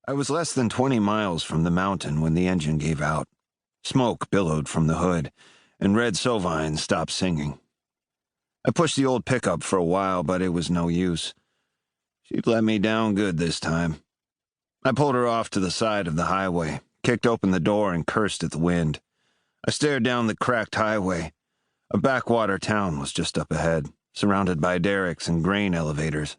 I was less than 20 miles from the mountain when the engine gave out. Smoke billowed from the hood, and Red Sovine stopped singing. I pushed the old pickup for a while, but it was no use. She'd let me down good this time. I pulled her off to the side of the highway, kicked open the door, and cursed at the wind. I stared down the cracked highway. A backwater town was just up ahead, surrounded by derricks and grain elevators.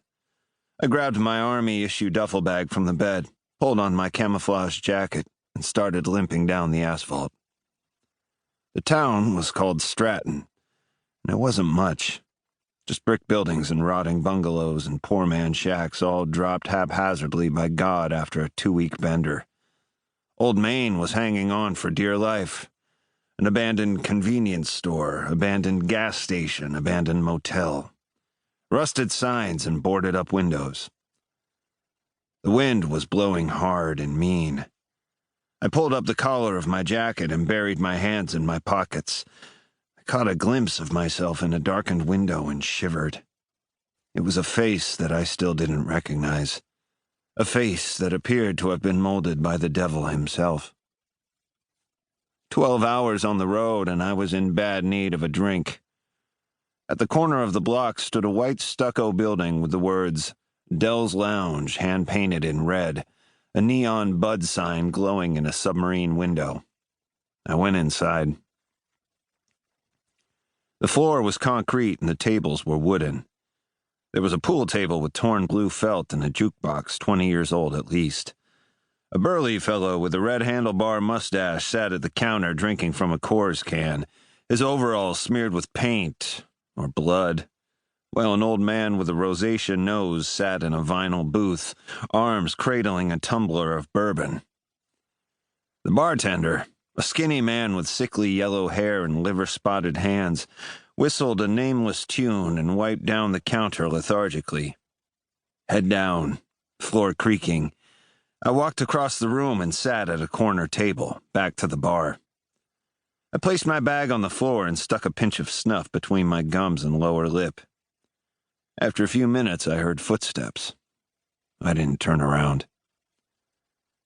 I grabbed my army-issue duffel bag from the bed, pulled on my camouflage jacket, and started limping down the asphalt. The town was called Stratton, and it wasn't much. Just brick buildings and rotting bungalows and poor man shacks all dropped haphazardly by God after a 2-week bender. Old Main was hanging on for dear life. An abandoned convenience store, abandoned gas station, abandoned motel. Rusted signs and boarded-up windows. The wind was blowing hard and mean. I pulled up the collar of my jacket and buried my hands in my pockets. I caught a glimpse of myself in a darkened window and shivered. It was a face that I still didn't recognize. A face that appeared to have been molded by the devil himself. 12 hours on the road, and I was in bad need of a drink. At the corner of the block stood a white stucco building with the words, Dell's Lounge, hand-painted in red, a neon bud sign glowing in a submarine window. I went inside. The floor was concrete and the tables were wooden. There was a pool table with torn blue felt and a jukebox 20 years old at least. A burly fellow with a red handlebar mustache sat at the counter drinking from a Coors can, his overalls smeared with paint or blood, while an old man with a rosacea nose sat in a vinyl booth, arms cradling a tumbler of bourbon. The bartender, a skinny man with sickly yellow hair and liver-spotted hands, whistled a nameless tune and wiped down the counter lethargically. Head down, floor creaking, I walked across the room and sat at a corner table, back to the bar. I placed my bag on the floor and stuck a pinch of snuff between my gums and lower lip. After a few minutes, I heard footsteps. I didn't turn around.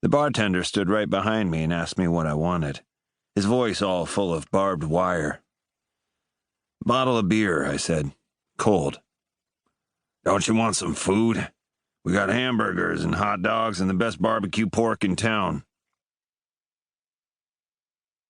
The bartender stood right behind me and asked me what I wanted, his voice all full of barbed wire. "Bottle of beer," I said. "Cold." "Don't you want some food? We got hamburgers and hot dogs and the best barbecue pork in town."